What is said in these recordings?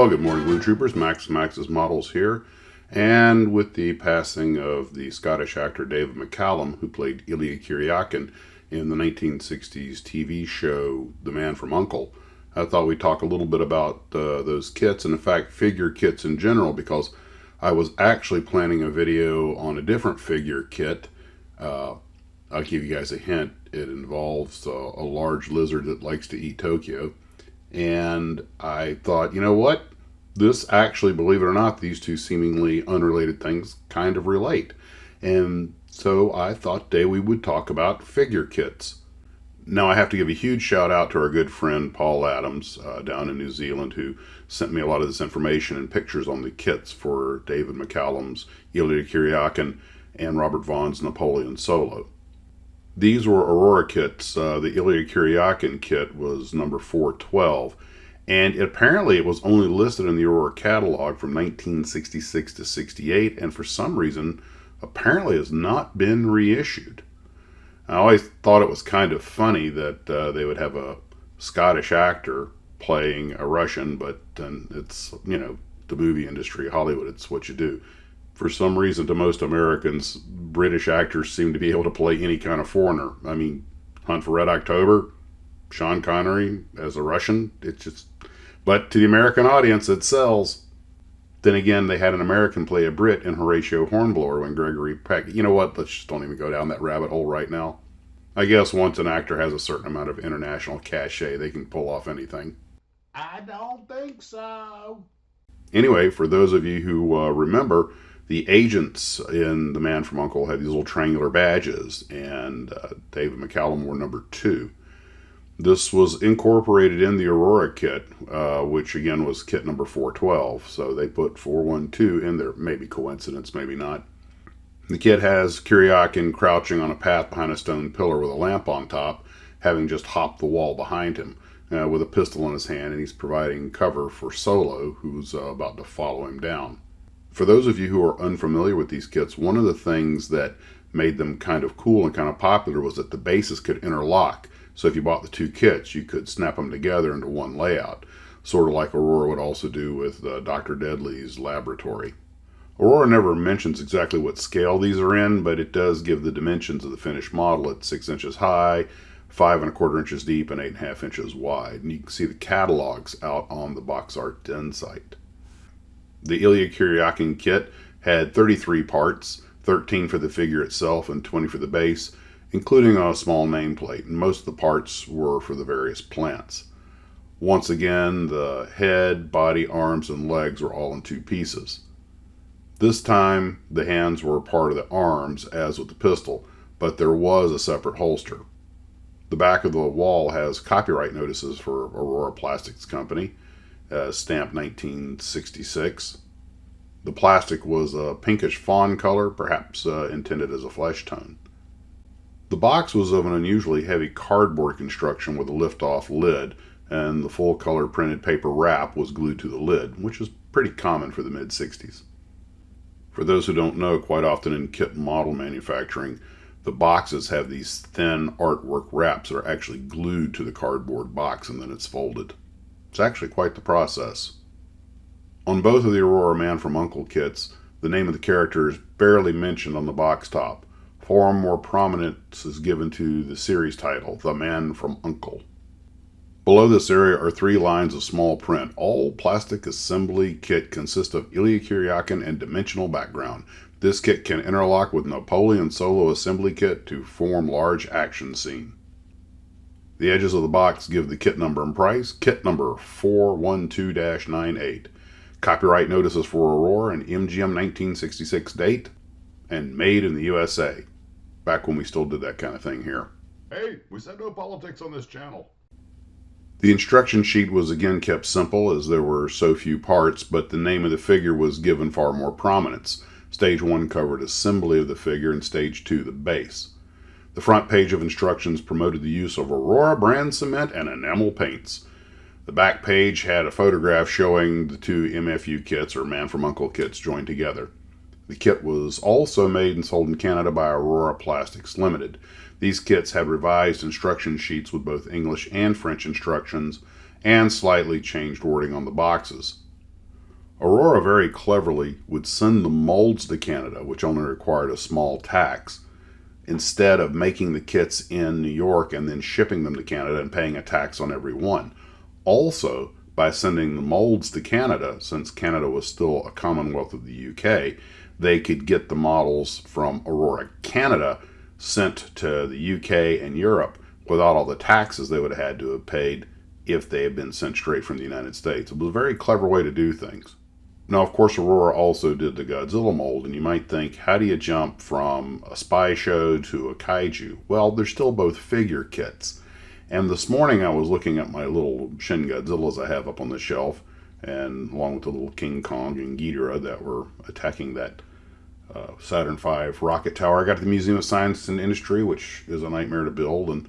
Well, good morning, Blue Troopers. Max's Models here. And with the passing of the Scottish actor David McCallum, who played Ilya Kuryakin in the 1960s TV show The Man from Uncle, I thought we'd talk a little bit about those kits, and in fact, figure kits in general, because I was actually planning a video on a different figure kit. I'll give you guys a hint. It involves a large lizard that likes to eat Tokyo. And I thought, you know what? This actually, believe it or not, these two seemingly unrelated things kind of relate. And so I thought today we would talk about figure kits. Now I have to give a huge shout out to our good friend Paul Adams down in New Zealand, who sent me a lot of this information and pictures on the kits for David McCallum's Ilya Kuryakin and Robert Vaughn's Napoleon Solo. These were Aurora kits. The Ilya Kuryakin kit was number 412, and apparently it was only listed in the Aurora catalog from 1966 to 68, and for some reason apparently has not been reissued. I always thought it was kind of funny that they would have a Scottish actor playing a Russian, but then it's, the movie industry, Hollywood, it's what you do. For some reason, to most Americans, British actors seem to be able to play any kind of foreigner. I mean, Hunt for Red October, Sean Connery as a Russian, but to the American audience, it sells. Then again, they had an American play a Brit in Horatio Hornblower when Gregory Peck. You know what? Let's just don't even go down that rabbit hole right now. I guess once an actor has a certain amount of international cachet, they can pull off anything. I don't think so. Anyway, for those of you who remember, the agents in The Man from Uncle had these little triangular badges, and David McCallum wore number 2. This was incorporated in the Aurora kit, which again was kit number 412, so they put 412 in there. Maybe coincidence, maybe not. The kit has Kuryakin crouching on a path behind a stone pillar with a lamp on top, having just hopped the wall behind him, with a pistol in his hand, and he's providing cover for Solo, who's about to follow him down. For those of you who are unfamiliar with these kits, one of the things that made them kind of cool and kind of popular was that the bases could interlock. So if you bought the two kits, you could snap them together into one layout, sort of like Aurora would also do with Dr. Deadly's laboratory. Aurora never mentions exactly what scale these are in, but it does give the dimensions of the finished model at 6 inches high, 5 1/4 inches deep, and 8 1/2 inches wide. And you can see the catalogs out on the Box Art Den site. The Ilya Kuryakin kit had 33 parts, 13 for the figure itself and 20 for the base, including a small nameplate, and most of the parts were for the various plants. Once again, the head, body, arms, and legs were all in 2 pieces. This time, the hands were part of the arms, as with the pistol, but there was a separate holster. The back of the wall has copyright notices for Aurora Plastics Company, stamped 1966. The plastic was a pinkish fawn color, perhaps intended as a flesh tone. The box was of an unusually heavy cardboard construction with a lift-off lid, and the full-color printed paper wrap was glued to the lid, which is pretty common for the mid-60s. For those who don't know, quite often in kit model manufacturing, the boxes have these thin artwork wraps that are actually glued to the cardboard box, and then it's folded. It's actually quite the process. On both of the Aurora Man from Uncle kits, the name of the character is barely mentioned on the box top. Far more prominence is given to the series title, The Man from Uncle. Below this area are 3 lines of small print. All plastic assembly kit consists of Ilya Kuryakin and dimensional background. This kit can interlock with Napoleon Solo assembly kit to form large action scene. The edges of the box give the kit number and price. Kit number 412-98. Copyright notices for Aurora and MGM 1966 date. And made in the USA. Back when we still did that kind of thing here. Hey, we said no politics on this channel. The instruction sheet was again kept simple as there were so few parts, but the name of the figure was given far more prominence. Stage 1 covered assembly of the figure and Stage 2 the base. The front page of instructions promoted the use of Aurora brand cement and enamel paints. The back page had a photograph showing the 2 MFU kits, or Man from Uncle kits, joined together. The kit was also made and sold in Canada by Aurora Plastics Limited. These kits had revised instruction sheets with both English and French instructions and slightly changed wording on the boxes. Aurora very cleverly would send the molds to Canada, which only required a small tax, instead of making the kits in New York and then shipping them to Canada and paying a tax on every one. Also, by sending the molds to Canada, since Canada was still a Commonwealth of the UK, they could get the models from Aurora, Canada, sent to the UK and Europe without all the taxes they would have had to have paid if they had been sent straight from the United States. It was a very clever way to do things. Now, of course, Aurora also did the Godzilla mold, and you might think, how do you jump from a spy show to a kaiju? Well, they're still both figure kits. And this morning I was looking at my little Shin Godzillas I have up on the shelf, and along with the little King Kong and Ghidorah that were attacking that Saturn V rocket tower I got at the Museum of Science and Industry, which is a nightmare to build. And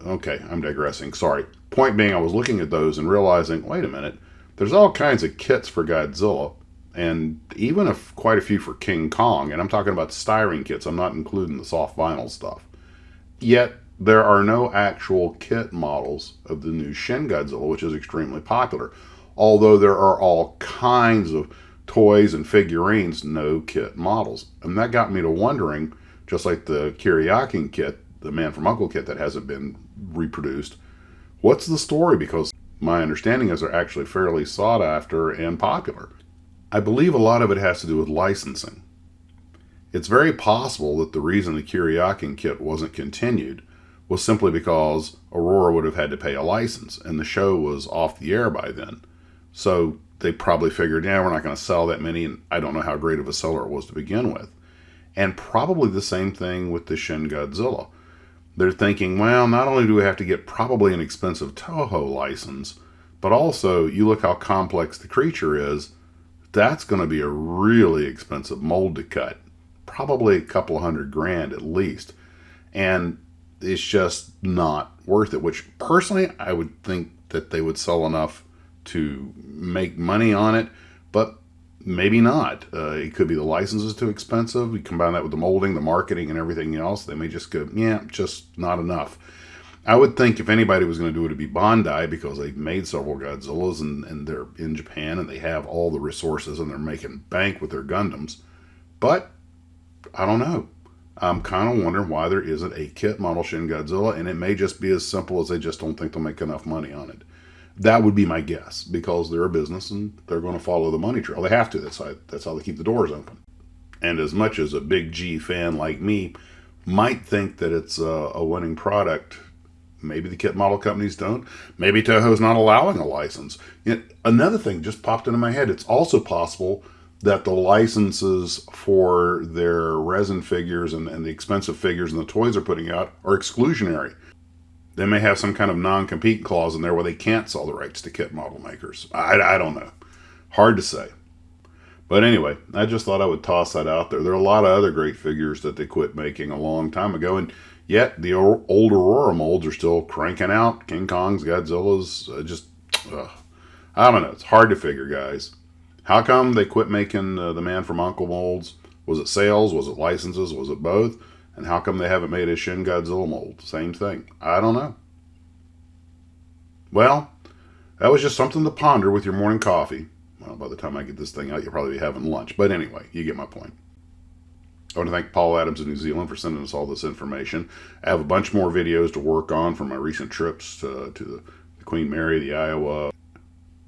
okay, I'm digressing. Sorry. Point being, I was looking at those and realizing, wait a minute, there's all kinds of kits for Godzilla, and even quite a few for King Kong, and I'm talking about styrene kits. I'm not including the soft vinyl stuff. Yet, there are no actual kit models of the new Shin Godzilla, which is extremely popular. Although there are all kinds of toys and figurines, no kit models. And that got me to wondering, just like the Kiriakin kit, the Man from Uncle kit that hasn't been reproduced, what's the story? Because my understanding is they're actually fairly sought after and popular. I believe a lot of it has to do with licensing. It's very possible that the reason the Kiriakin kit wasn't continued was simply because Aurora would have had to pay a license, and the show was off the air by then. So they probably figured, yeah, we're not going to sell that many, and I don't know how great of a seller it was to begin with. And probably the same thing with the Shin Godzilla. They're thinking, well, not only do we have to get probably an expensive Toho license, but also you look how complex the creature is, that's going to be a really expensive mold to cut. Probably a couple of $100,000 at least. And it's just not worth it, which personally I would think that they would sell enough to make money on it, but maybe not. It could be the license is too expensive. You combine that with the molding, the marketing, and everything else, they may just go, yeah, just not enough. I would think if anybody was going to do it, it'd be Bandai, because they've made several Godzillas and they're in Japan and they have all the resources and they're making bank with their Gundams. But I don't know. I'm kind of wondering why there isn't a kit model Shin Godzilla, and it may just be as simple as they just don't think they'll make enough money on it. That would be my guess, because they're a business and they're going to follow the money trail. They have to. That's how they keep the doors open. And as much as a big G fan like me might think that it's a winning product, maybe the kit model companies don't. Maybe Toho's not allowing a license. Yet another thing just popped into my head. It's also possible that the licenses for their resin figures and the expensive figures and the toys they're putting out are exclusionary. They may have some kind of non-compete clause in there where they can't sell the rights to kit model makers. I don't know. Hard to say. But anyway, I just thought I would toss that out there. There are a lot of other great figures that they quit making a long time ago, and yet the old Aurora molds are still cranking out. King Kongs, Godzillas, I don't know. It's hard to figure, guys. How come they quit making the Man from Uncle molds? Was it sales? Was it licenses? Was it both? And how come they haven't made a Shin Godzilla mold? Same thing. I don't know. Well, that was just something to ponder with your morning coffee. Well, by the time I get this thing out, you'll probably be having lunch. But anyway, you get my point. I want to thank Paul Adams in New Zealand for sending us all this information. I have a bunch more videos to work on from my recent trips to the Queen Mary, the Iowa,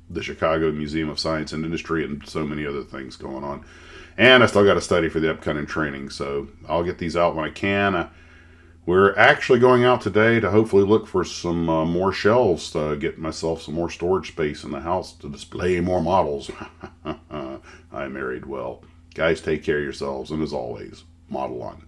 the Chicago Museum of Science and Industry, and so many other things going on. And I still got to study for the upcoming training, so I'll get these out when I can. We're actually going out today to hopefully look for some more shelves to get myself some more storage space in the house to display more models. I married well. Guys, take care of yourselves, and as always, model on.